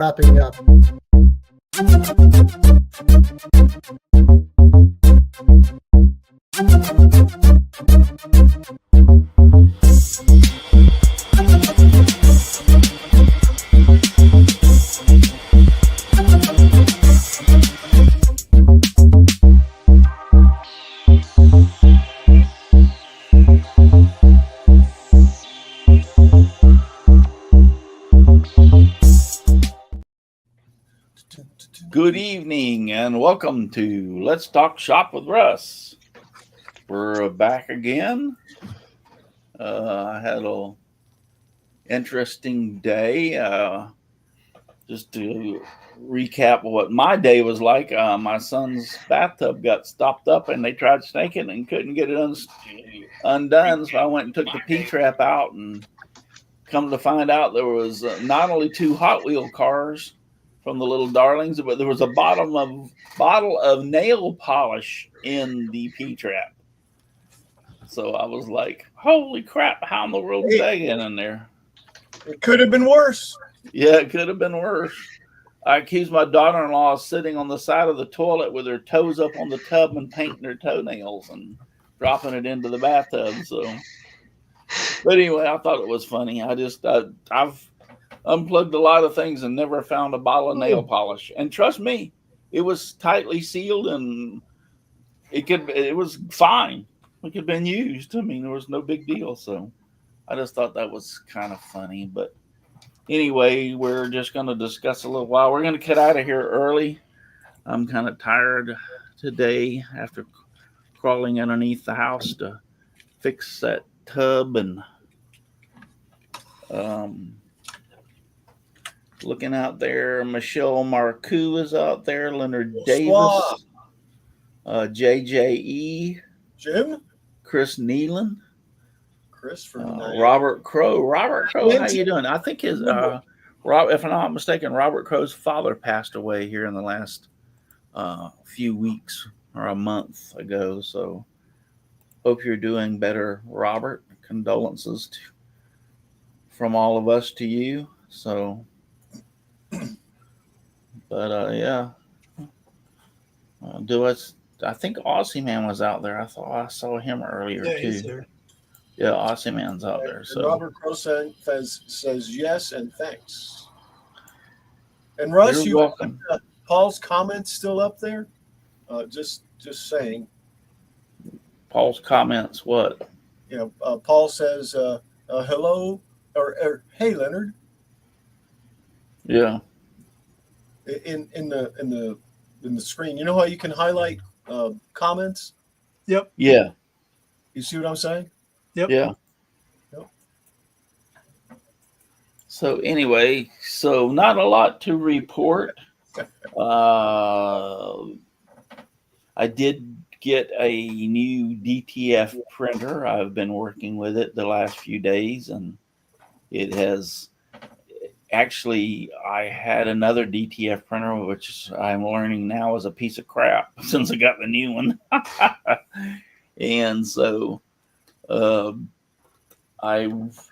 wrapping up. Good evening and welcome to Let's Talk Shop with Russ. We're back again. I had a interesting day. Just to recap what my day was like, my son's bathtub got stopped up and they tried snaking and couldn't get it undone. So I went and took the P-trap out and come to find out there was not only two Hot Wheel cars from the little darlings, but there was a bottle of nail polish in the P-trap. So I was like, holy crap, how in the world did that get in there? It could have been worse. Yeah, it could have been worse. I accused my daughter-in-law of sitting on the side of the toilet with her toes up on the tub and painting her toenails and dropping it into the bathtub. But anyway, I thought it was funny. I've unplugged a lot of things and never found a bottle of nail polish. And trust me, it was tightly sealed and it was fine. It could have been used. I mean, there was no big deal. So I just thought that was kind of funny. But anyway, we're just going to discuss a little while. We're going to get out of here early. I'm kind of tired today after crawling underneath the house to fix that tub and looking out there. Michelle Marcoux is out there. Leonard Davis, JJE, Jim, Chris Nealon, Chris from Robert Crow. Robert Crow, how you doing? I think his if I'm not mistaken, Robert Crow's father passed away here in the last few weeks or a month ago. So hope you're doing better, Robert. Condolences from all of us to you. So, but yeah, I think Aussie Man was out there. I thought I saw him earlier too. He's here. Yeah, Aussie Man's out there. So Robert Crow says yes and thanks. And Russ, you're welcome. Paul's comments still up there? Just saying. Paul's comments, what? Yeah, Paul says hello or hey Leonard. Yeah. In the screen, you know how you can highlight comments? Yep. Yeah. You see what I'm saying? Yep. Yeah. Yep. So anyway, not a lot to report. I did get a new DTF printer. I've been working with it the last few days, and it has actually, I had another DTF printer, which I'm learning now is a piece of crap since I got the new one. And so I've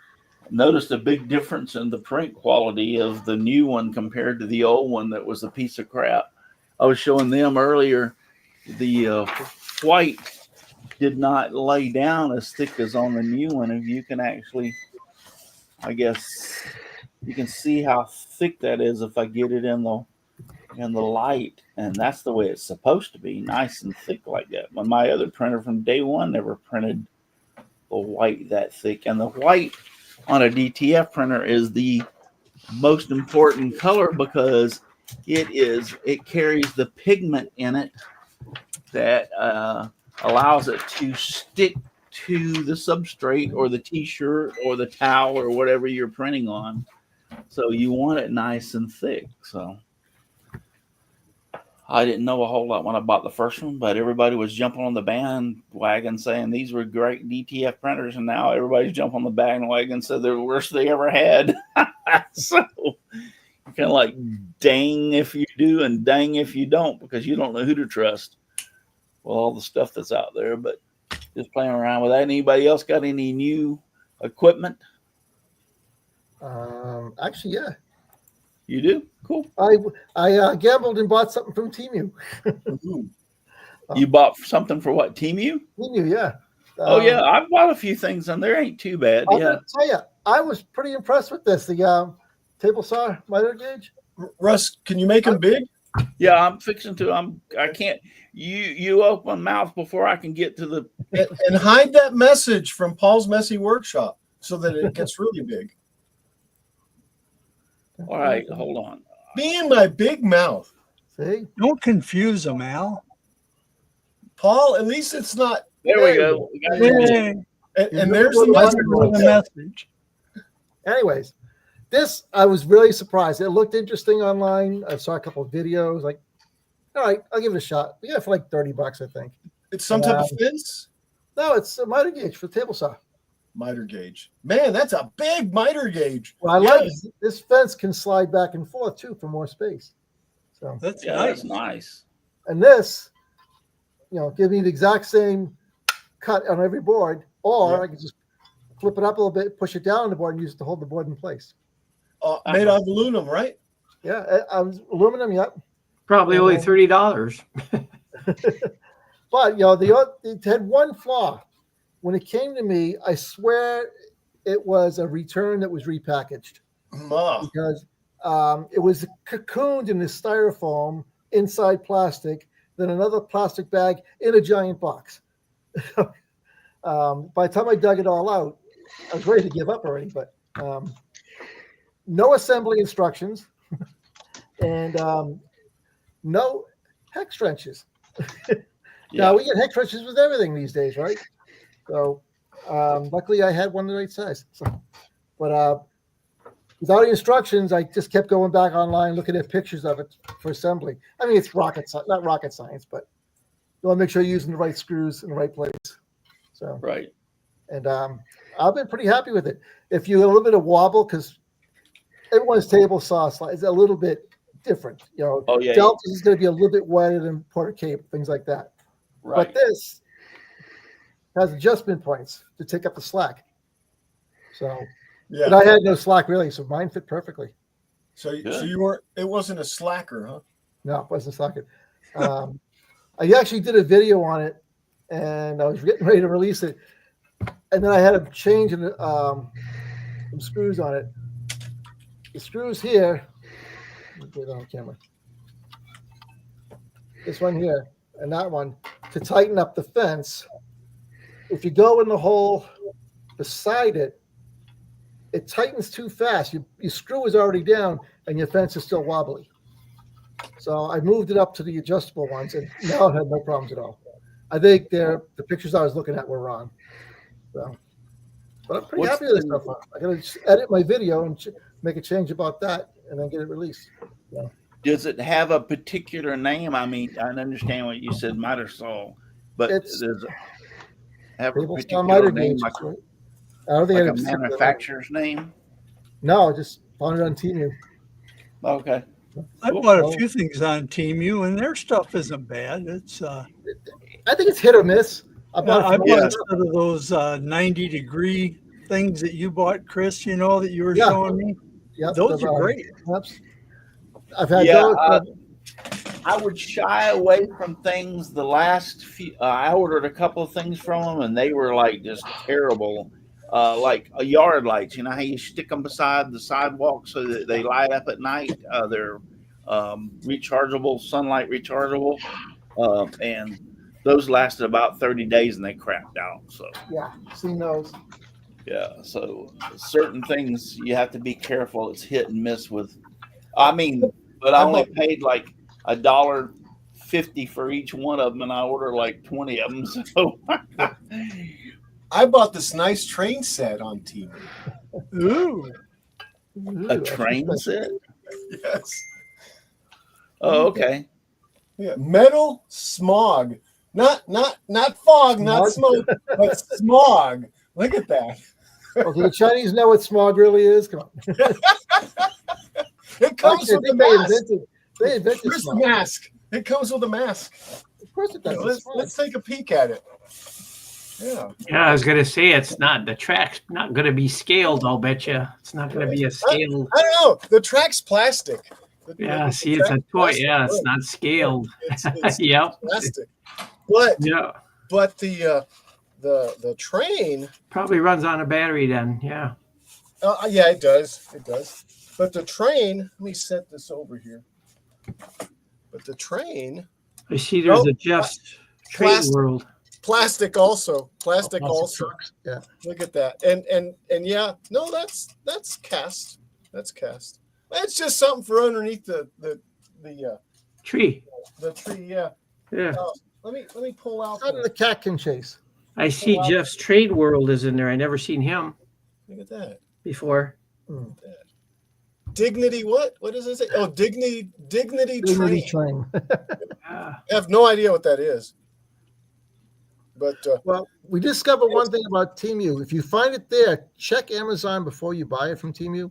noticed a big difference in the print quality of the new one compared to the old one that was a piece of crap. I was showing them earlier, the white did not lay down as thick as on the new one. If you can actually, I guess you can see how thick that is if I get it in the light, and that's the way it's supposed to be, nice and thick like that. When my other printer from day one never printed the white that thick, and the white on a DTF printer is the most important color because it carries the pigment in it that allows it to stick to the substrate or the t-shirt or the towel or whatever you're printing on. So you want it nice and thick. So I didn't know a whole lot when I bought the first one, but everybody was jumping on the bandwagon saying these were great DTF printers, and now everybody's jumping on the bandwagon said they're the worst they ever had. So you're kind of like, dang if you do and dang if you don't, because you don't know who to trust with all the stuff that's out there. But just playing around with that. Anybody else got any new equipment? Actually, yeah. You do? Cool. I gambled and bought something from Temu. Ooh. You bought something for what? Temu? Temu, yeah. Oh yeah, I've bought a few things and they ain't too bad. I'm Yeah. gonna tell you, I was pretty impressed with this. The table saw miter gauge. Russ, can you make them big? Yeah, I'm fixing to. I can't. You open mouth before I can get to the. And hide that message from Paul's Messy Workshop so that it gets really big. All right, hold on. Be in my big mouth. See? Don't confuse them, Al. Paul, at least it's not. There we go. We got Hey, And there's the the message. message. Anyways, this I was really surprised. It looked interesting online. I saw a couple of videos. Like, all right, I'll give it a shot. We got it for like $30, I think. It's some type of fence. No, it's a miter gauge for table saw. Miter gauge. Man, that's a big miter gauge. Well, I like this fence can slide back and forth too for more space. So That's Yeah, nice. that's nice. and this, give me the exact same cut on every board, or I can just flip it up a little bit, push it down on the board, and use it to hold the board in place. Made out of aluminum, right? Yeah, aluminum. Yep. Probably only $30. But it had one flaw. When it came to me, I swear it was a return that was repackaged because it was cocooned in this styrofoam inside plastic, then another plastic bag in a giant box. By the time I dug it all out, I was ready to give up already. But no assembly instructions and no hex wrenches. Now we get hex wrenches with everything these days, right? So luckily I had one the right size. But without the instructions, I just kept going back online, looking at pictures of it for assembly. I mean, it's not rocket science, but you want to make sure you're using the right screws in the right place. So Right. and I've been pretty happy with it. If you have a little bit of wobble, because everyone's table saw is a little bit different. Oh yeah. Delta is going to be a little bit wider than Porter Cape, things like that. Right. But this has adjustment points to take up the slack. So, but I had no slack really, so mine fit perfectly. So you weren't. It wasn't a slacker, huh? No, it wasn't slacking. I actually did a video on it, and I was getting ready to release it, and then I had to change some screws on it. The screws here. Let me put it on camera. This one here and that one to tighten up the fence. If you go in the hole beside it, it tightens too fast. Your screw is already down and your fence is still wobbly. So I moved it up to the adjustable ones, and now it had no problems at all. I think the pictures I was looking at were wrong. So, but I'm pretty happy with this stuff. I gotta just edit my video and make a change about that, and then get it released. So. Does it have a particular name? I mean, I understand what you said, miter saw, but does it have a particular name, like a manufacturer's name? No, I just found it on Temu. Okay. I bought a few things on Temu, and their stuff isn't bad. It's I think it's hit or miss. I bought a set of those 90-degree things that you bought, Chris. That you were showing me. Yeah, those are great. I've had those. I would shy away from things. The last few, I ordered a couple of things from them, and they were like just terrible. Like yard lights, how you stick them beside the sidewalk so that they light up at night. They're rechargeable, sunlight rechargeable, and those lasted about 30 days and they crapped out. So yeah, seen those. Yeah, so certain things you have to be careful. It's hit and miss with. I mean, but I only paid like $1.50 for each one of them, and I ordered like 20 of them. So I bought this nice train set on TV. Ooh, a train set? Yes. Oh, okay. Yeah, metal smog, not fog, not smoke, but smog. Look at that. Well, do the Chinese know what smog really is? Come on. It comes with a mask. They invented smog. Mask. It comes with a mask. Of course it does. Let's take a peek at it. Yeah. Yeah, I was gonna say the track's not gonna be scaled. I'll bet you it's not gonna be a scaled. I don't know. The track's plastic. Yeah, see, it's a track's toy. plastic, Yeah, it's right. not scaled. It's Yep. plastic. But Yeah, the train. probably runs on a battery then. Yeah. Yeah, it does. It does. But the train. Let me set this over here. But the train. I see there's Nope. a Jeff's Trade Plastic. World. Plastic also. Plastic Plastic also. trucks. Yeah. Look at that. And yeah, no, that's cast. That's cast. That's just something for underneath the Tree. tree. Yeah. Yeah. Let me pull out. How did the cat can chase? I see Jeff's Trade World is in there. I never seen him Look at that. before. Dignity. What does it say? Oh, dignity Dignity train. train. Yeah. I have no idea what that is. But Well, we discovered one thing about Temu. If you find it there, check Amazon before you buy it from Temu.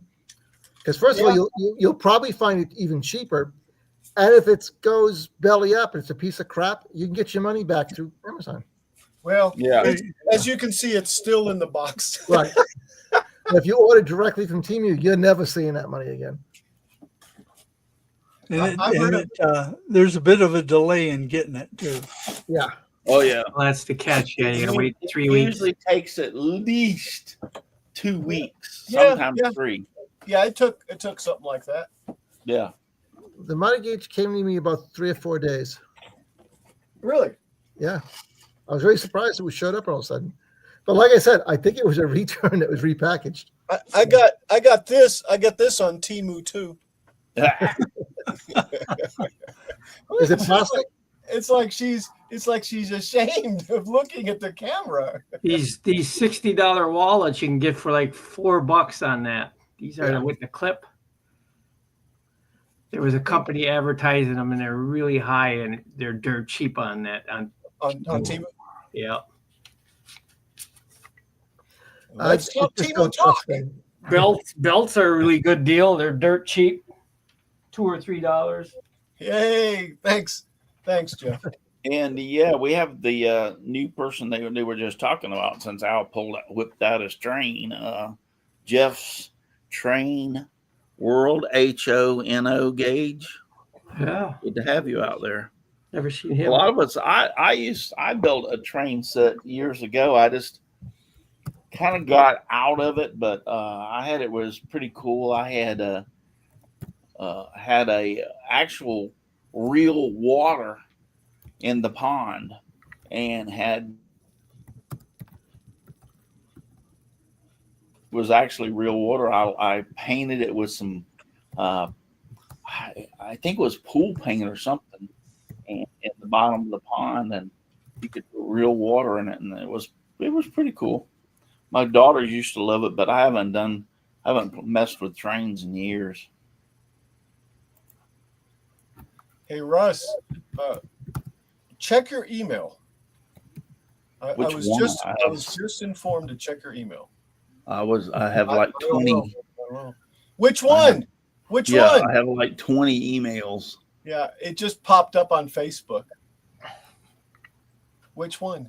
Because first of all, you'll probably find it even cheaper. And if it goes belly up and it's a piece of crap, you can get your money back through Amazon. well, Yeah. as you can see, it's still in the box. Right. If you order directly from Temu, you're never seeing that money again. And there's a bit of a delay in getting it too. Yeah. Oh yeah. Well, that's the catch. Yeah, you gotta wait It 3 weeks. usually takes at least 2 weeks, Yeah, sometimes yeah. 3. Yeah, it took something like that. Yeah. The money gauge came to me about 3 or 4 days. Really? Yeah. I was very surprised it was showed up all of a sudden. But like I said, I think it was a return that was repackaged. I got this on Temu too. Is it plastic? It's like she's ashamed of looking at the camera. These $60 wallets you can get for like $4 on that. These are with the clip. There was a company advertising them, and they're really high, and they're dirt cheap on that. On Temu. Yeah. Let's talk Temu talk. Belts are a really good deal. They're dirt cheap, $2 or $3. Yay! Thanks, Jeff. And yeah, we have the new person they were just talking about since Al whipped out his train. Jeff's Train World, HONO gauge. Yeah. Good to have you out there. Never seen A him. lot of us, I built a train set years ago. I just kind of got out of it, but it was pretty cool. I had a actual real water in the pond and was actually real water. I painted it with some I think it was pool paint or something, and at the bottom of the pond, and you could put real water in it, and it was pretty cool. My daughters used to love it, but I haven't messed with trains in years. Hey Russ, check your email. I was just informed to check your email. I have like 20. Which one? Which one? I have like 20 emails. Yeah, it just popped up on Facebook. Which one?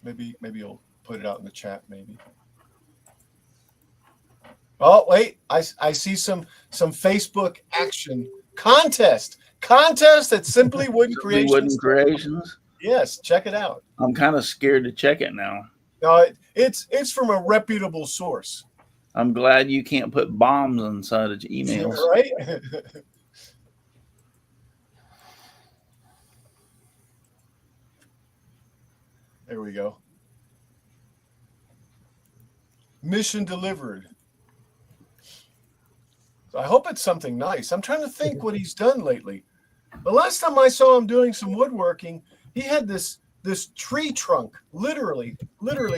Maybe you'll put it out in the chat. Maybe. Oh wait, I see some Facebook action contest at Simply Wooden Creations. Wooden Creations. Yes, check it out. I'm kind of scared to check it now. No, it's from a reputable source. I'm glad you can't put bombs inside of emails. Right? There we go. Mission delivered. So I hope it's something nice. I'm trying to think what he's done lately. The last time I saw him doing some woodworking, he had this tree trunk, literally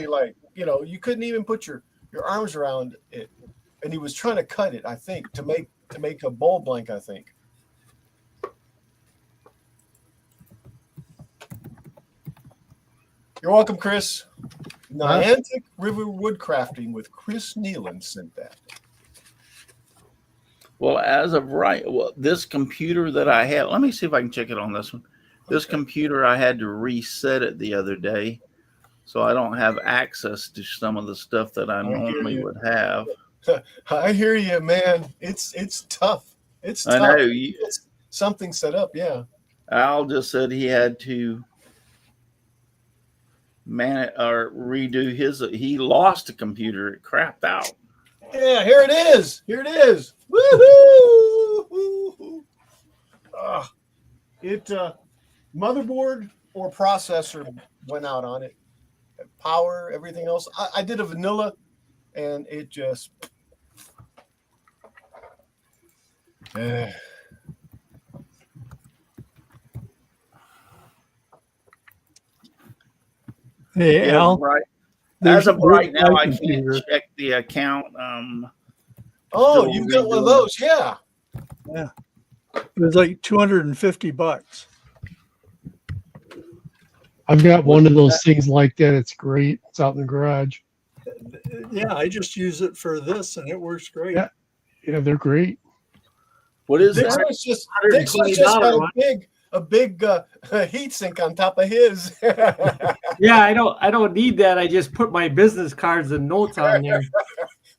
like, you couldn't even put your arms around it. And he was trying to cut it, I think, to make a bowl blank, I think. You're welcome, Chris. Niantic River Woodcrafting with Chris Nealon sent that. Well, this computer that I have, let me see if I can check it on this one. This computer, I had to reset it the other day, so I don't have access to some of the stuff that I hear normally you. would have. I hear you, man. It's tough. It's I tough. know. It's something set up, yeah. Al just said he had to redo his. He lost a computer. It crapped out. Yeah, here it is. Here it is. Woohoo! It motherboard or processor went out on it. Power, everything else. I did a vanilla, and it just. Hey, Yeah, Al. right. there's As of your right now, I computer. can't check the account. Oh, Still you've got one of redoing those, yeah. Yeah. It was like $250. I've got one of those things like that. It's great. It's out in the garage. Yeah, I just use it for this and it works great. Yeah. Yeah, they're great. What is Dixon's that? just Dixon's just got $120 a big heat sink on top of his. Yeah, I don't need that. I just put my business cards and notes on there.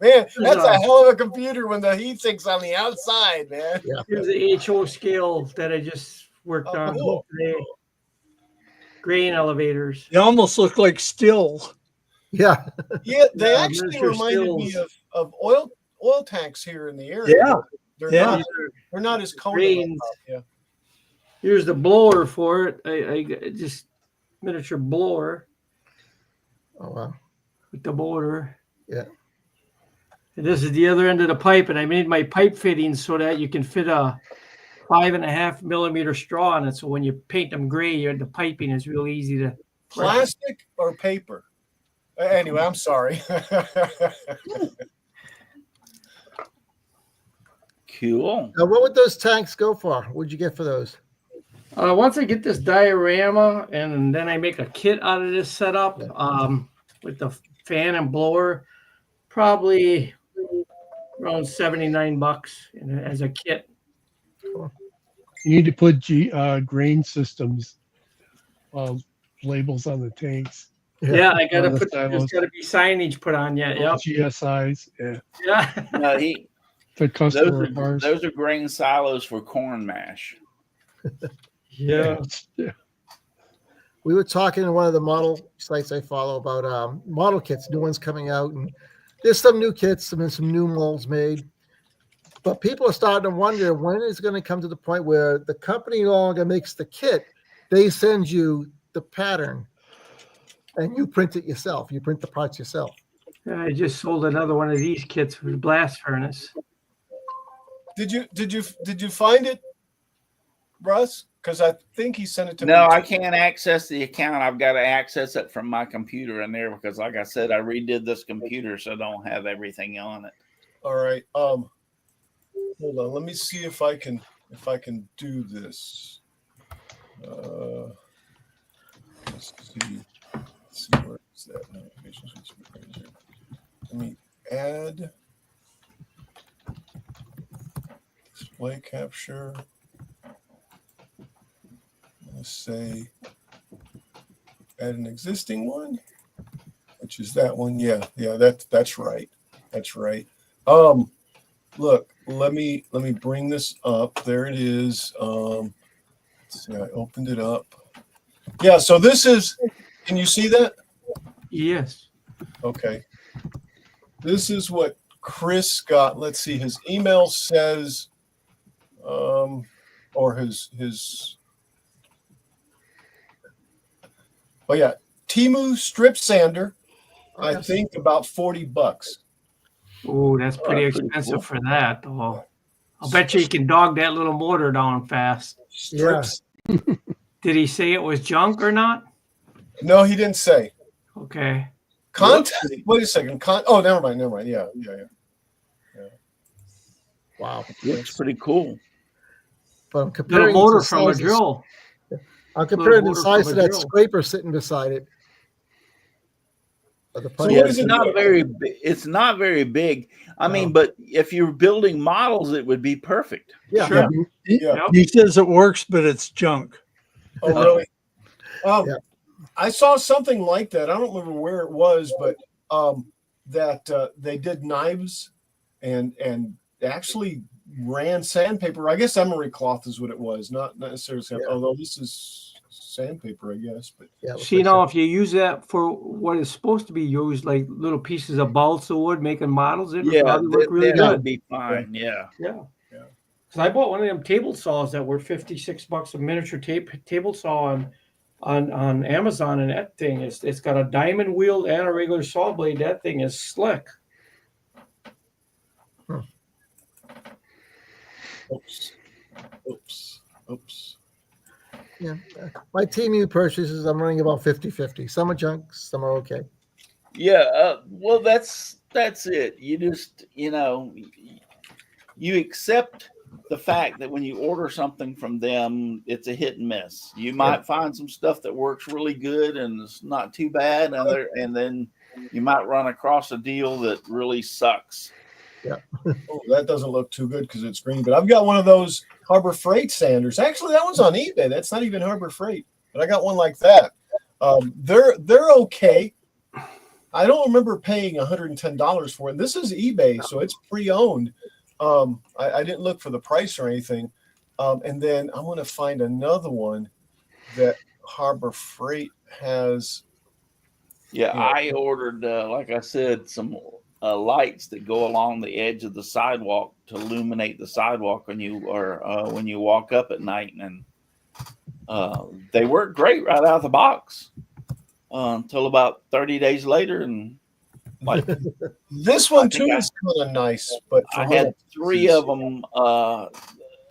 Man, that's a hell of a computer when the heat sink's on the outside, man. Here's the HO scale that I just worked Oh, on cool. today. Grain elevators. They almost look like stills. Yeah. Yeah, they Yeah, actually miniature reminded me stills. of oil tanks here in the area. Yeah. They're Yeah. they're not as coned. Grains. Yeah. Here's the blower for it. I just miniature blower Oh wow. with the motor. Yeah. And this is the other end of the pipe, and I made my pipe fittings so that you can fit a 5.5 millimeter straw in it. So when you paint them gray, the piping is real easy to. Plastic or paper? Anyway, I'm sorry. Cool. Now, what would those tanks go for? What'd you get for those? Once I get this diorama and then I make a kit out of this setup with the fan and blower, probably around $79 as a kit. You need to put grain systems labels on the tanks. Yeah, I gotta On the put. There's silos. gotta be signage put on yet. Yep. GSIs. Yeah. Yeah. No, The customer those bars. are grain silos for corn mash. Yeah. Yeah. We were talking in one of the model sites I follow about model kits, new ones coming out, and there's some new kits and some new molds made. But people are starting to wonder when it's going to come to the point where the company no longer makes the kit; they send you the pattern, and you print it yourself. You print the parts yourself. I just sold another one of these kits for the blast furnace. Did you find it, Russ? Because I think he sent it to me. No, I can't access the account. I've got to access it from my computer in there because, like I said, I redid this computer, so I don't have everything on it. All right. Hold on. Let me see if I can do this. Let's see. Let's see where is that notification switch. Let me add display capture. Let's say add an existing one, which is that one. Yeah, that's right. That's right. Look, let me bring this up. There it is. Let's see, I opened it up. Yeah, so this is, can you see that? Yes. Okay. This is what Chris got. Let's see, his email says, or his oh yeah, Temu strip sander, I think about $40. Oh, that's pretty pretty expensive cool. for that, though. I'll bet you can dog that little motor down fast. Strips. Did he say it was junk or not? No, he didn't say. Okay. Contact. Wait a second. Oh, never mind. Yeah. Wow. Looks pretty cool. But I'm Little comparing motor the from a size of- drill. I'm comparing the motor size from of a that drill. scraper sitting beside it. Of the So punch. Yeah, what it's is it not do? very. It's not very big. I mean, but if you're building models, it would be perfect. Yeah. Sure. Yeah. He says it works, but it's junk. Oh, really? Yeah. I saw something like that. I don't remember where it was, but that they did knives and actually ran sandpaper. I guess emery cloth is what it was, not necessarily sand, although this is sandpaper, I guess. But Yeah. See, now if you use that for what is supposed to be used, like little pieces of balsa wood making models, it would probably work really that good. would be fine. Yeah. Yeah. Because I bought one of them table saws that were $56 a miniature table saw on Amazon, and that thing it's got a diamond wheel and a regular saw blade. That thing is slick. Oops. Yeah. My TMU purchases, I'm running about 50-50. Some are junk, some are okay. Yeah. Well, that's it. You just, you accept the fact that when you order something from them, it's a hit and miss. You might find some stuff that works really good and it's not too bad, and then you might run across a deal that really sucks. Yeah. Oh, that doesn't look too good because it's green. But I've got one of those Harbor Freight sanders. Actually, that one's on eBay. That's not even Harbor Freight, but I got one like that. They're okay. I don't remember paying $110 for it. This is eBay, so it's pre-owned. I didn't look for the price or anything. And then I'm going to find another one that Harbor Freight has. Yeah, I ordered, like I said, some lights that go along the edge of the sidewalk to illuminate the sidewalk when you walk up at night, and they work great right out of the box until about 30 days later, and like this one too is kind of nice. But I had 3 of them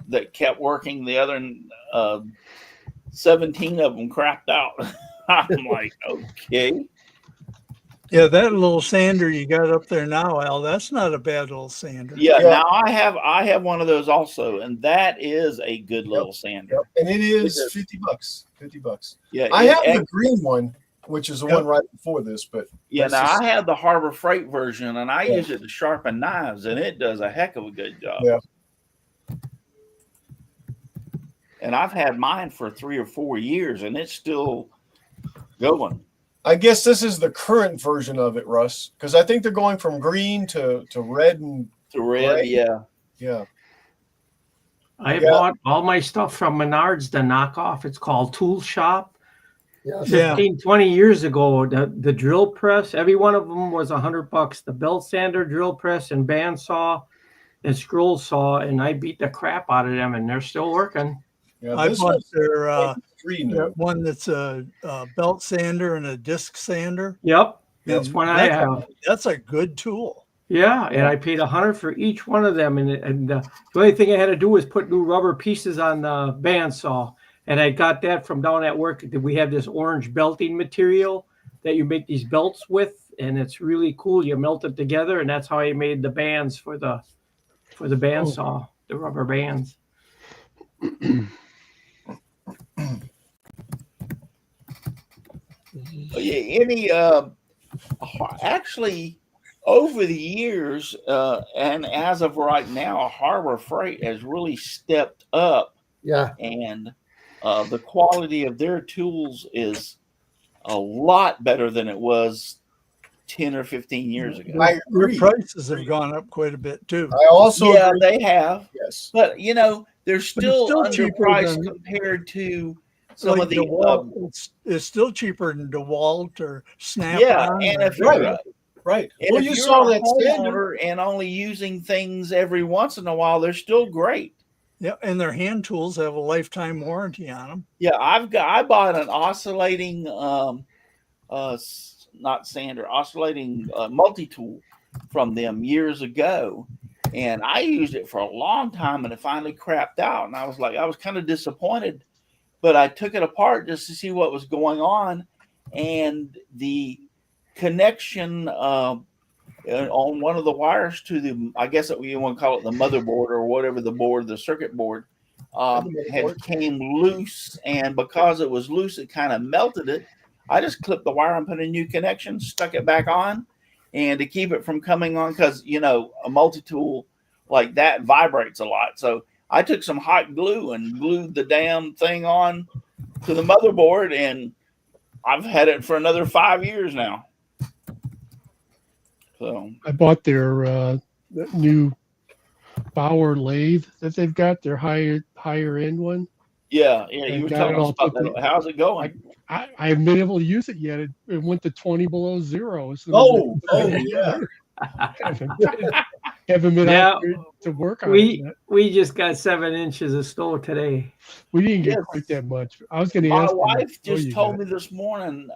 that kept working. The other 17 of them crapped out. I'm like, okay. Yeah, that little sander you got up there now, Al, that's not a bad little sander. Yeah. Now I have one of those also, and that is a good little sander. And it is $50. $50. Yeah, I have the green one, which is the one right before this. But yeah, now I have the Harbor Freight version, and I use it to sharpen knives, and it does a heck of a good job. Yeah. And I've had mine for 3 or 4 years, and it's still going. I guess this is the current version of it, Russ, because I think they're going from green to red and red. Yeah. I bought all my stuff from Menards, the knockoff. It's called Tool Shop. Yeah. 15, 20 years ago, the drill press, every one of them was $100. The belt sander, drill press, and bandsaw and scroll saw, and I beat the crap out of them, and they're still working. Yeah, I bought their green one that's a belt sander and a disc sander. Yep, that's one I have. That's a good tool. Yeah, and I paid $100 for each one of them, and the only thing I had to do was put new rubber pieces on the bandsaw, and I got that from down at work. We have this orange belting material that you make these belts with, and it's really cool. You melt it together, and that's how I made the bands for the bandsaw, the rubber bands. Actually, over the years, and as of right now, Harbor Freight has really stepped up. Yeah. And the quality of their tools is a lot better than it was 10 or 15 years ago. Their prices have gone up quite a bit too. I also agree. They have. Yes. But they're still underpriced compared to some of the DeWalt. It's still cheaper than DeWalt or Snap. And if you're right. And well, if you you're saw a that homeowner and only using things every once in a while, they're still great. Yeah, and their hand tools have a lifetime warranty on them. Yeah, I bought an oscillating oscillating multi-tool from them years ago, and I used it for a long time, and it finally crapped out, and I was kind of disappointed, but I took it apart just to see what was going on, and the connection on one of the wires to the, I guess you want to call it the motherboard or whatever the circuit board, came loose, and because it was loose, it kind of melted it. I just clipped the wire and put a new connection, stuck it back on, and to keep it from coming on, because a multi-tool like that vibrates a lot. So I took some hot glue and glued the damn thing on, to the motherboard, and I've had it for another 5 years now. So I bought their new Bauer lathe that they've got, their higher end one. yeah, you And were got telling it us all about put that. How's it going? I haven't been able to use it yet. It went to 20 below zero. As soon Oh, as yeah. haven't been Yeah, out there to work on it we yet. we just got 7 inches of snow today. We didn't get Yes. quite that much. I was going to My ask you wife how just you told got me this morning,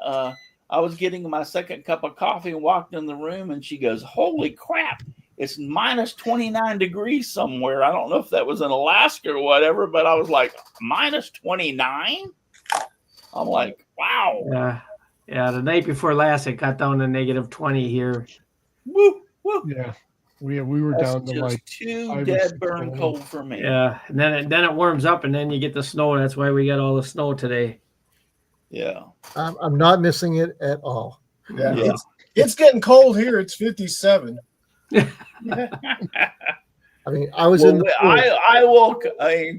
I was getting my second cup of coffee and walked in the room, and she goes, "Holy crap, it's minus 29 degrees somewhere." I don't know if that was in Alaska or whatever, but I was like, minus 29? I'm like, wow. Yeah. The night before last, it got down to negative 20 here. Woo, woo. Yeah, we were That's down to just like too 5 or dead 6 burn below. cold for me. Yeah, and then it warms up, and then you get the snow. That's why we got all the snow today. Yeah. I'm not missing it at all. Yeah. Yeah. It's getting cold here. It's 57. I mean, I was in the pool. I will.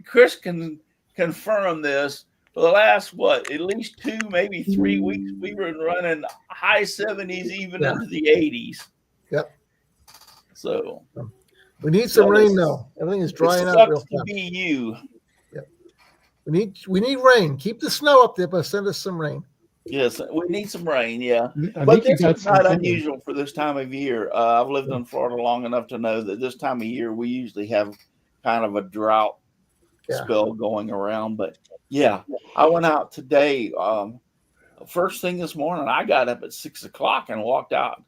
Chris can confirm this. For the last at least 2, maybe 3 weeks, we were running high 70s, even Yeah. into the 80s. Yep. So We need some Well, rain it's- now. Everything is it drying out real sucks to fast. be you. We need rain. Keep the snow up there, but send us some rain. Yes, we need some rain. Yeah. I But think you this got is not some. unusual for this time of year. I've lived in Florida long enough to know that this time of year we usually have kind of a drought Yeah. spell going around. But yeah, I went out today. First thing this morning, I got up at 6 o'clock and walked out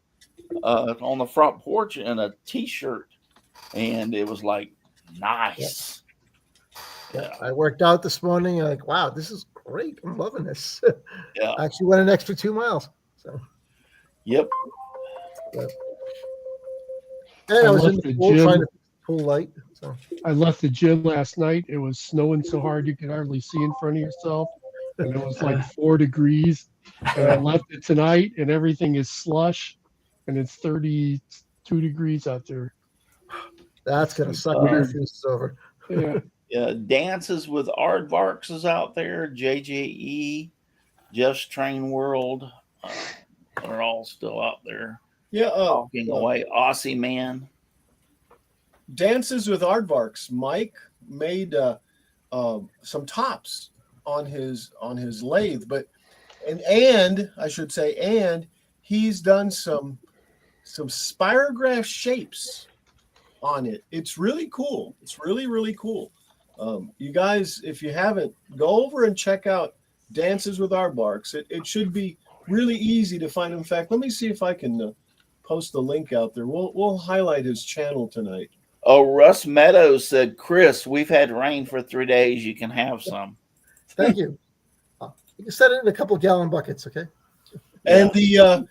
on the front porch in a t-shirt, and it was like nice. Yeah. I worked out this morning. Like, wow, this is great. I'm loving this. Yeah. I actually went an extra 2 miles. So, Yep. and I was in left the the pool gym. trying to pull light. So, I left the gym last night. It was snowing so hard you could hardly see in front of yourself, and it was like 4 degrees. And I left it tonight, and everything is slush, and it's 32 degrees out there. that's gonna suck when Weird. this is over. Yeah, Yeah, Dances with Aardvarks is out there. JJE, Just Train World, are all still out there Yeah. talking away. Aussie Man. Dances with Aardvarks. Mike made some tops on his lathe, but and I should say, and he's done some spirograph shapes on it. It's really cool. It's really, really cool. You guys, if you haven't, go over and check out Dances with Aardvarks. It should be really easy to find. In fact, let me see if I can post the link out there. We'll highlight his channel tonight. Oh, Russ Meadows said, "Chris, we've had rain for 3 days. You can have some." Thank you. You can set it in a couple gallon buckets, okay? And the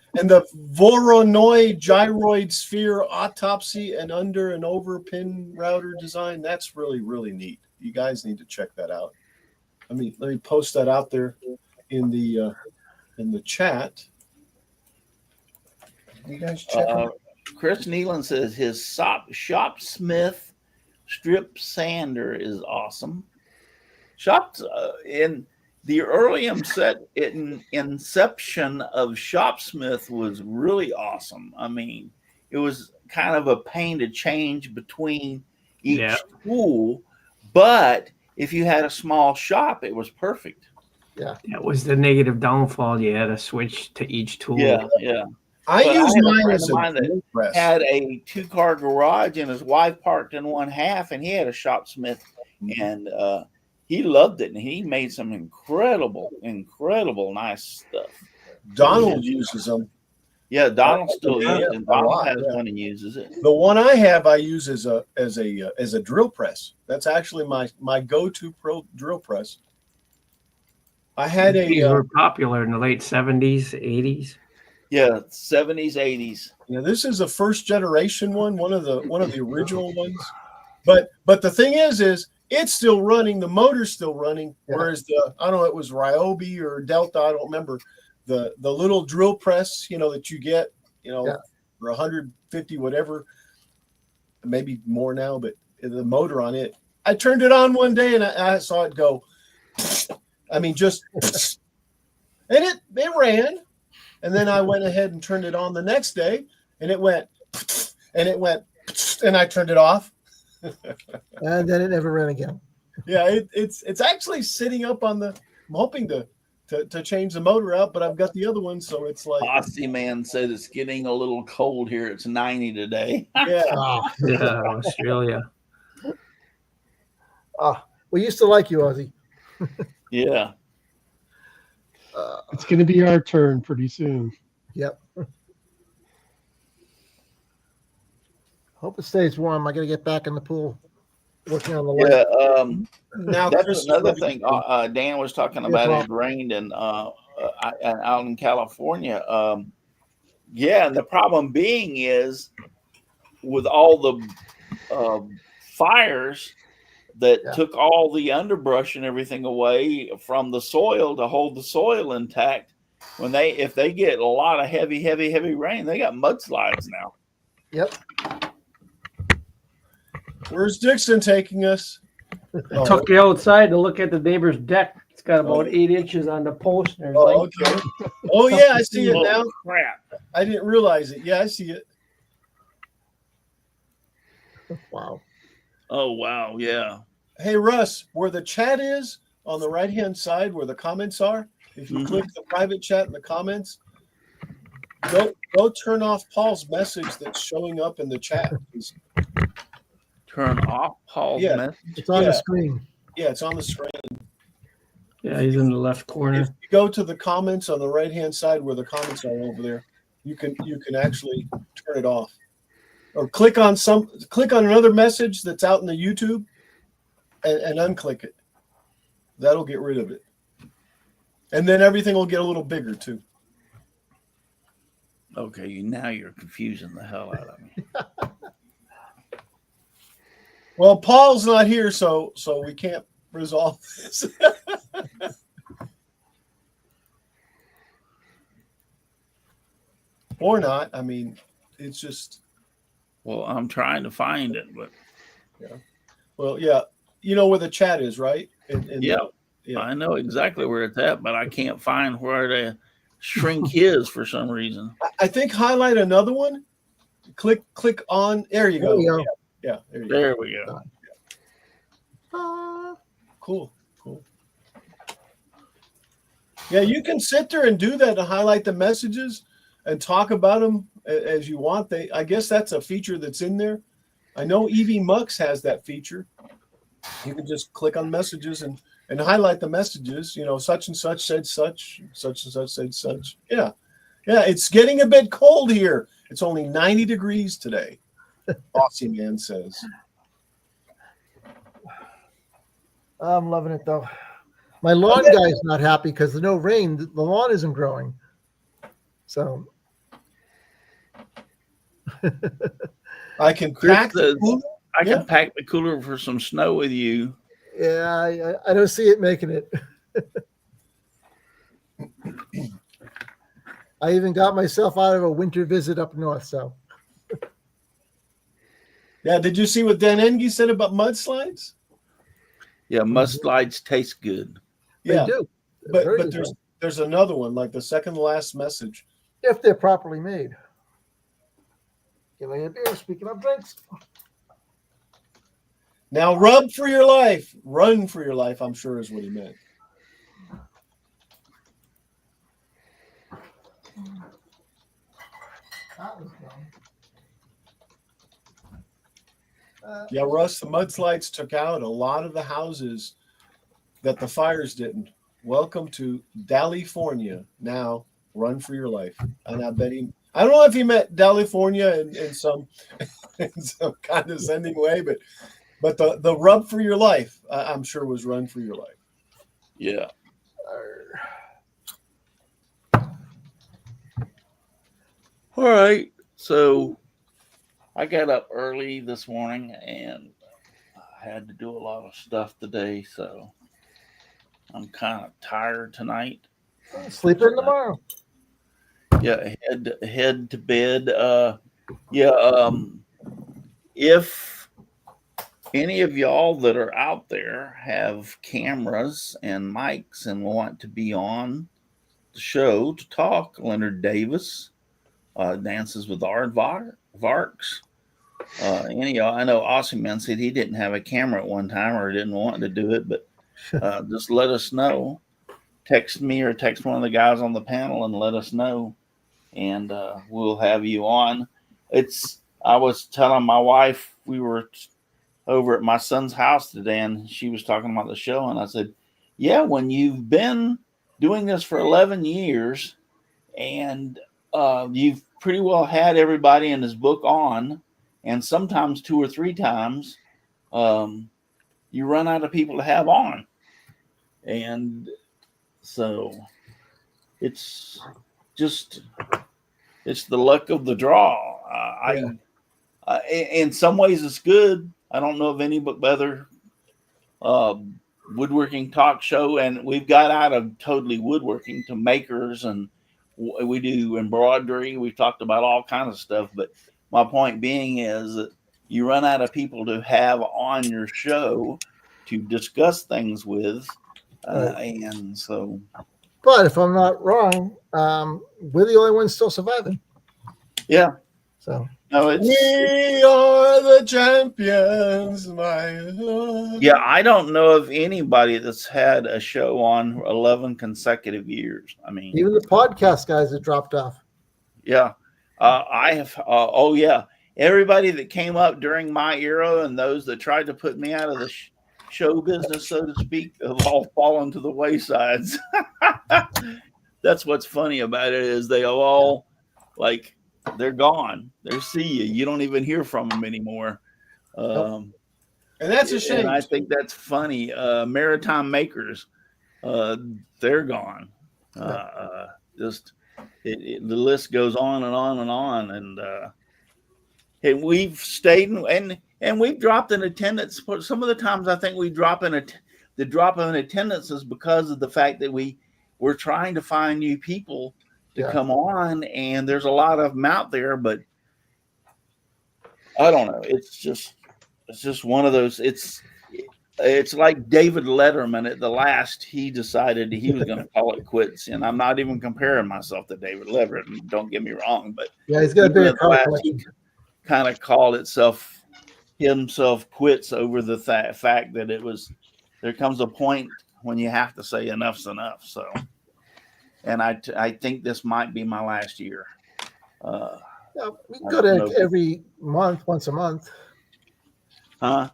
Voronoi gyroid sphere autopsy and under and over pin router design. That's really, really neat. You guys need to check that out. Let me post that out there in the chat. You guys check it out. Chris Nealon says his Shopsmith strip sander is awesome. In the early inception of Shopsmith was really awesome. I mean, it was kind of a pain to change between each tool, but if you had a small shop, it was perfect. Yeah. That was the negative downfall. You had to switch to each tool. Yeah. I But use had a mine friend as of mine a that drill press. had a 2-car garage, and his wife parked in one half, and he had a Shopsmith, and he loved it, and he made some incredible nice stuff. Donald uses them. Yeah, Donald still Yeah, uses it. a Donald lot, has yeah. one and uses it. The one I have, I use as a drill press. That's actually my go-to pro drill press. I had These a were popular in the late 70s, 80s. Yeah, 70s, 80s. this is a first generation one of the original ones. But the thing is it's still running. The motor's still running. Yeah. Whereas I don't know, it was Ryobi or Delta. I don't remember the little drill press, that you get, for 150, whatever, maybe more now, but the motor on it. I turned it on one day and I saw it go. I mean, just and it ran, and then I went ahead and turned it on the next day, and it went, and I turned it off. And then it never ran again. Yeah, it's actually sitting up on the. I'm hoping to change the motor out, but I've got the other one, so it's like. Aussie man said it's getting a little cold here. It's 90 today. Yeah. Yeah, Australia. We used to like you, Ozzy. Yeah. It's going to be our turn pretty soon. Yep. Hope it stays warm. I got to get back in the pool, working on the light. Yeah. Now That's Chris, another thing. Dan was talking about. Well. It rained and out in California. Yeah, and the problem being is with all the fires that took all the underbrush and everything away from the soil to hold the soil intact. If they get a lot of heavy rain, they got mudslides now. Yep. Where's Dixon taking us? I took you outside to look at the neighbor's deck. It's got about 8 inches on the post. And there's Okay. Oh yeah, I see it Oh, now. crap. I didn't realize it. Yeah, I see it. Wow. Oh, wow. Yeah. Hey Russ, where the chat is on the right-hand side, where the comments are, if you click the private chat in the comments, go turn off Paul's message that's showing up in the chat. Turn off Paul's message. It's on the screen. Yeah, it's on the screen. Yeah, he's in the left corner. If you go to the comments on the right-hand side where the comments are over there, you can actually turn it off. Or click on another message that's out in the YouTube and unclick it. That'll get rid of it. And then everything will get a little bigger too. Okay, now you're confusing the hell out of me. Well, Paul's not here, so we can't resolve this. Or not. I mean, it's just. Well, I'm trying to find it, but. Yeah. Well, yeah. You know where the chat is, right? Yeah. I know exactly where it's at, but I can't find where to shrink his for some reason. I think highlight another one. Click on. There you go. There you go. Yeah, there you There we go. go. Cool. Yeah, you can sit there and do that to highlight the messages and talk about them as you want. I guess that's a feature that's in there. I know EV Mux has that feature. You can just click on messages and highlight the messages. You know, such and such said such and such said such. Yeah. It's getting a bit cold here. It's only 90 degrees today. Aussie man says. I'm loving it though. My lawn guy's not happy because there's no rain. The lawn isn't growing. So I can Chris pack says, the cooler. I can pack the cooler for some snow with you. yeah, I don't see it making it. I even got myself out of a winter visit up north. So Yeah, did you see what Dan Engie said about mudslides? Yeah, mudslides taste good. they Yeah, do. but Very there's another one, like the second to last message. if they're properly made. Give me a beer. Speaking of drinks, Now rub for your life, run for your life, I'm sure is what he meant. that was fun. Yeah, Russ, the mudslides took out a lot of the houses that the fires didn't. Welcome to California. Now run for your life. And I bet I don't know if he meant California in some in some condescending way, but the rub for your life, I'm sure, was run for your life. Yeah. All right. So I got up early this morning and I had to do a lot of stuff today. So I'm kind of tired tonight. Sleep in tomorrow. Yeah. Head to bed. If any of y'all that are out there have cameras and mics and want to be on the show to talk, Leonard Davis, Dances with Art Varks. Any of y'all, I know Aussie Man said he didn't have a camera at one time or didn't want to do it, but just let us know. Text me or text one of the guys on the panel and let us know, and we'll have you on. I was telling my wife, we were over at my son's house today, and she was talking about the show, and I said, yeah, when you've been doing this for 11 years and you've pretty well had everybody in his book on, and sometimes 2 or 3 times, you run out of people to have on. And so it's the luck of the draw. In some ways it's good. I don't know of any but other woodworking talk show, and we've got out of totally woodworking to makers, and we do embroidery. We've talked about all kinds of stuff, but my point being is that you run out of people to have on your show to discuss things with, and so. But if I'm not wrong, we're the only ones still surviving. Yeah. So. No, We are the champions, my love. Yeah, I don't know of anybody that's had a show on 11 consecutive years. I mean, Even the podcast guys have dropped off. Yeah. I have. Oh, yeah. Everybody that came up during my era and those that tried to put me out of the show business, so to speak, have all fallen to the waysides. That's what's funny about it is they all like they're gone. They see you. You don't even hear from them anymore. And that's a shame. And I think that's funny. Maritime makers, they're gone. Just the list goes on and on and on. And we've stayed and we've dropped in attendance. Some of the times I think we drop in the drop in attendance is because of the fact that we're trying to find new people to come on, and there's a lot of them out there, but I don't know. It's just one of those. It's like David Letterman at the last. He decided he was going to call it quits, and I'm not even comparing myself to David Letterman. Don't get me wrong, but he's got a big he kind of called himself quits over the fact that there comes a point when you have to say enough's enough. So. And I think this might be my last year. We go to every month, once a month. Huh?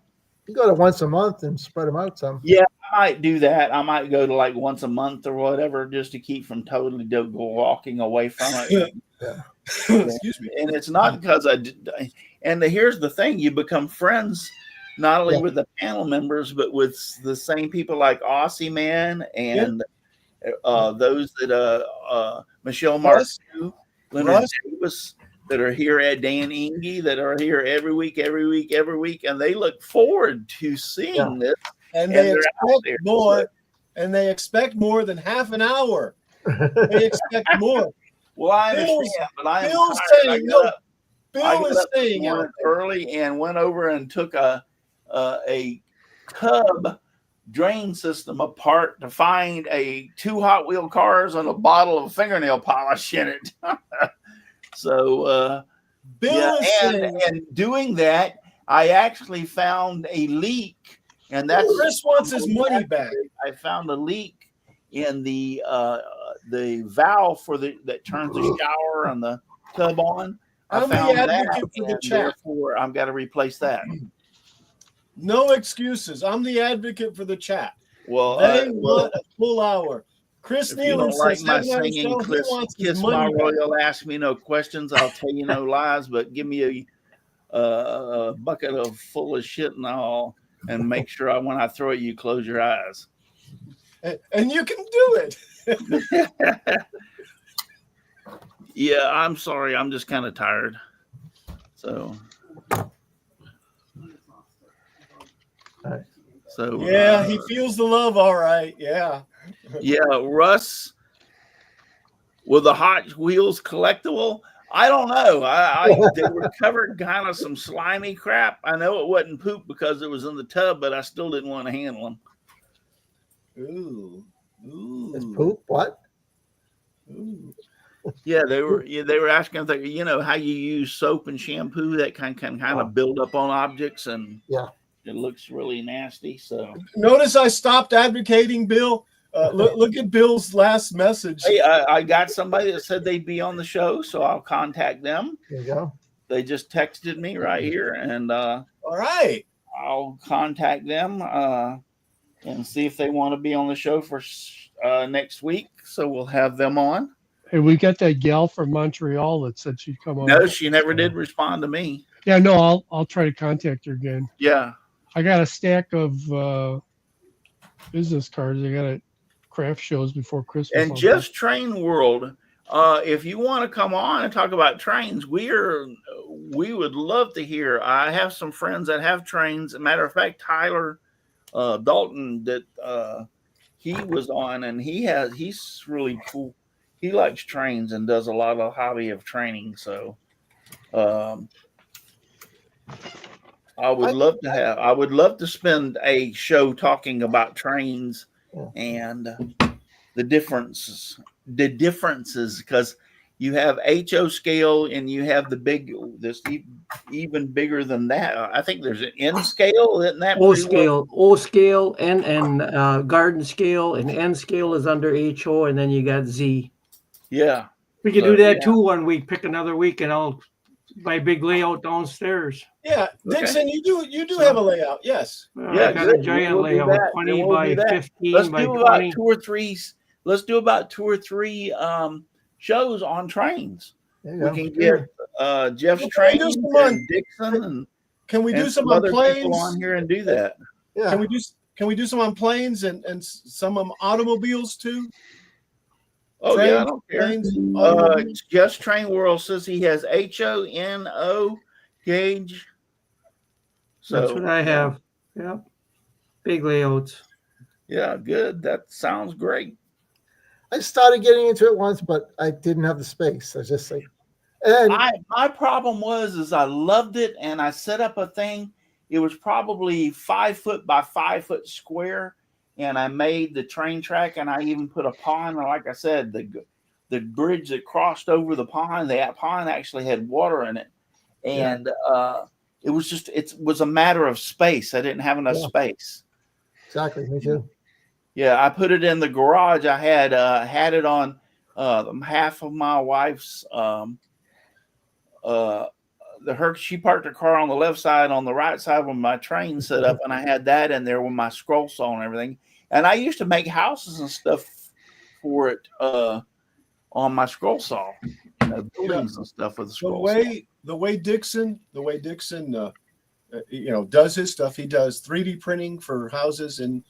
You go to once a month and spread them out some. Yeah, I might do that. I might go to like once a month or whatever, just to keep from totally walking away from it. Excuse me. And it's not because here's the thing: you become friends not only with the panel members, but with the same people like Aussie Man and. Those that Michelle Marcoux, Leonard Davis, that are here at Dan Inge, that are here every week, and they look forward to seeing this. And they expect more, and they expect more than half an hour. They expect more. Well, I understand, but I am Bill's tired. saying, Bill is saying early and went over and took a tub drain system apart to find 2 Hot Wheel cars and a bottle of fingernail polish in it. So Bill and doing that, I actually found a leak, and that's Chris wants his money back. I found a leak in the valve that turns the shower and the tub on. I'm the advocate for the chat. Therefore, I've got to replace that. No excuses. I'm the advocate for the chat. Well, they want a full hour. Chris Nealon says, my singing, kiss my royal, ask me no questions. I'll tell you no lies, but give me a bucket of full of shit and make sure when I throw it, you close your eyes. And you can do it. Yeah, I'm sorry. I'm just kind of tired. So. So he feels the love, all right. Yeah, Russ with the Hot Wheels collectible. I don't know. They were covered kind of some slimy crap. I know it wasn't poop because it was in the tub, but I still didn't want to handle them. Ooh. It's poop. What? Ooh. Yeah, they were asking if they, how you use soap and shampoo that can kind of build up on objects, and it looks really nasty. So Notice I stopped advocating, Bill. Look at Bill's last message. hey, I got somebody that said they'd be on the show, so I'll contact them. There you go. They just texted me right here, and All right. I'll contact them and see if they want to be on the show for next week. So we'll have them on. Hey, we got that gal from Montreal that said she'd come on. No, she never did respond to me. Yeah, no, I'll try to contact her again. Yeah. I got a stack of business cards. I got at craft shows before Christmas. And Jeff's Train World, if you want to come on and talk about trains, we would love to hear. I have some friends that have trains. As a matter of fact, Tyler Dalton that he was on, and he's really cool. He likes trains and does a lot of hobby of training. So I would love to spend a show talking about trains and the differences, because you have HO scale and you have this even bigger than that. I think there's an N scale, isn't that? O scale, O scale, and garden scale, and N scale is under HO, and then you got Z. Yeah. We can do that too one week. Pick another week, and I'll buy a big layout downstairs. Yeah, Dixon, you do have a layout, yes. I got a giant layout, 20 by 15 Let's by do 20. about two or three shows on trains. There you We go. can get Jeff's Well, Train can we do some and Dixon and Can we do and some on other planes? people on here and do that. Yeah. Can we do some on planes and some on automobiles too? Oh Trains, yeah, I don't care. planes, automobiles? Just Train World says he has HONO gauge. So That's what I have. Yeah. Big layouts. Yeah, good. That sounds great. I started getting into it once, but I didn't have the space. I was just like, and My problem is I loved it, and I set up a thing. It was probably 5 foot by 5 foot square, and I made the train track, and I even put a pond. And like I said, the bridge that crossed over the pond, that pond actually had water in it, and it was a matter of space. I didn't have enough space. exactly, me too. Yeah, I put it in the garage. I had it on half of my wife's. She parked her car on the left side. On the right side with my train set up, and I had that in there with my scroll saw and everything. And I used to make houses and stuff for it on my scroll saw, buildings and stuff with the scroll saw. The way Dixon does his stuff. He does 3D printing for houses, and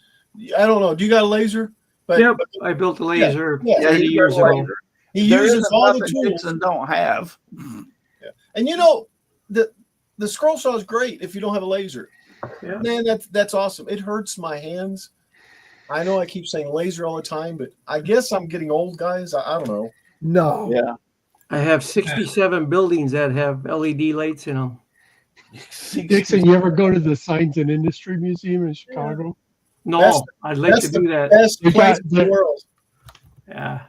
I don't know. Do you got a laser? But Yep, I built a laser Yeah, 30 years ago. he uses all the tools. Dixon don't have. Yeah. And the scroll saw is great if you don't have a laser. Yeah. Man, that's awesome. It hurts my hands. I know I keep saying laser all the time, but I guess I'm getting old, guys. I don't know. No. Yeah. I have 67 buildings that have LED lights in them. Dixon, you ever go to the Science and Industry Museum in Chicago? No, That's- I'd like to That's do the that. best You place got in the world. Yeah.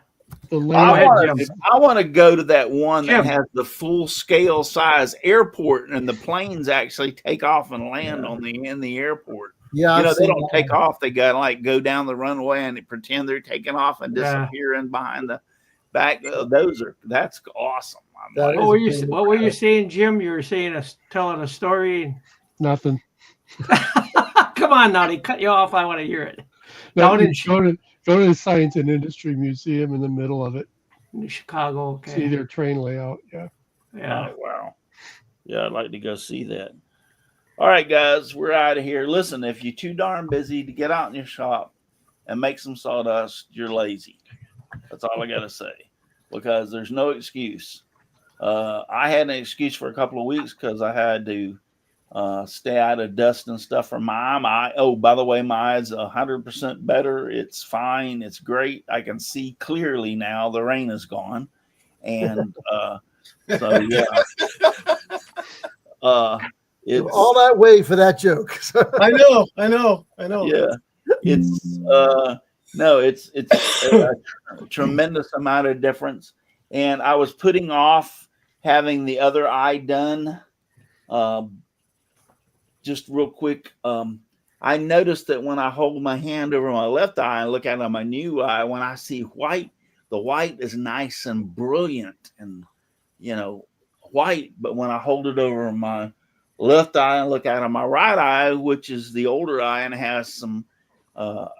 The I layout, Jim. want to go to that one that Jim. has the full scale size airport, and the planes actually take off and land in the airport. Yeah, I've They seen don't that take one. off. They got to go down the runway and they pretend they're taking off and Yeah. disappearing behind the back. That's awesome. I'm That like, is- What were you saying, Jim? You were saying telling a story. nothing. Come on now, they cut you off. I want to hear it. No, Down in go to the Science and Industry Museum in the middle of it. Chicago. See Okay. their train layout. Yeah. Yeah. oh, wow. Yeah, I'd like to go see that. All right, guys, we're out of here. Listen, if you're too darn busy to get out in your shop and make some sawdust, you're lazy. That's all I got to say, because there's no excuse. I had an excuse for a couple of weeks because I had to stay out of dust and stuff from my eye. Oh, by the way, my eye's 100% better. It's fine. It's great. I can see clearly now. The rain is gone. And So yeah, it's all that way for that joke. I know. yeah, it's no, it's a tremendous amount of difference. And I was putting off having the other eye done. Just real quick, I noticed that when I hold my hand over my left eye and look at it on my new eye, when I see white, the white is nice and brilliant and, white. But when I hold it over my left eye and look at it on my right eye, which is the older eye and has some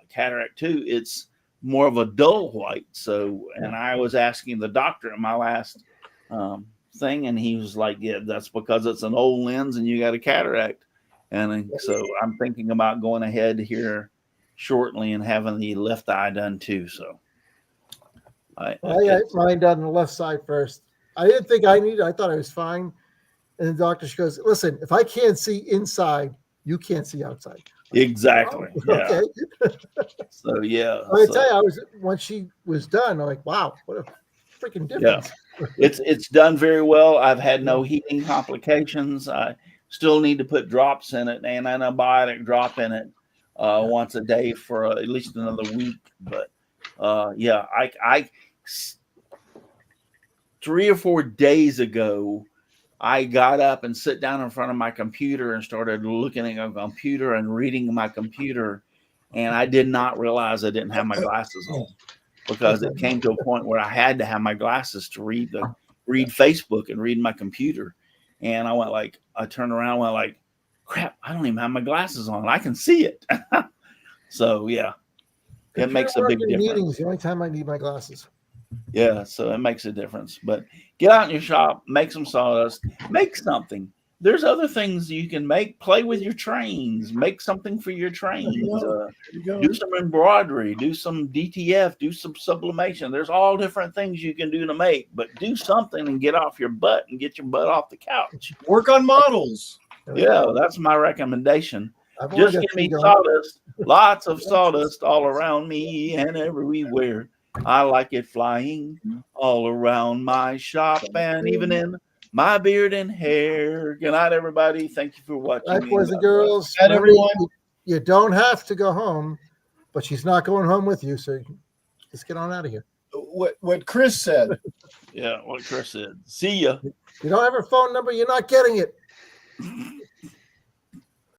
cataract too, it's more of a dull white. So, and I was asking the doctor in my last thing, and he was like, yeah, that's because it's an old lens and you got a cataract. And so I'm thinking about going ahead here shortly and having the left eye done too. So I got mine done on the left side first. I didn't think I needed it. I thought I was fine. And the doctor, she goes, listen, if I can't see inside, you can't see outside. Exactly. Oh, yeah. Okay. So yeah. I tell you, when she was done, I'm like, wow, what a freaking difference. Yeah. It's done very well. I've had no heating complications. I still need to put drops in it, an antibiotic drop in it once a day for at least another week. But yeah, I 3 or 4 days ago, I got up and sit down in front of my computer and started looking at a computer and reading my computer. And I did not realize I didn't have my glasses on, because it came to a point where I had to have my glasses to read Facebook and read my computer. And I turned around and went like, crap, I don't even have my glasses on. I can see it. So yeah, it makes a big difference. Meetings, the only time I need my glasses. Yeah, so it makes a difference. But get out in your shop, make some sawdust, make something. There's other things you can make. Play with your trains, make something for your trains. Do some embroidery, do some DTF, do some sublimation. There's all different things you can do to make, but do something and get off your butt and get your butt off the couch. Work on models. Yeah, that's my recommendation. Just give me sawdust, lots of sawdust all around me and everywhere. I like it flying all around my shop and even in my beard and hair. Good night, everybody. Thank you for watching. Right, boys and girls. Good night, everyone. You don't have to go home, but she's not going home with you, so just get on out of here. What Chris said. Yeah, what Chris said. See ya. You don't have her phone number, you're not getting it.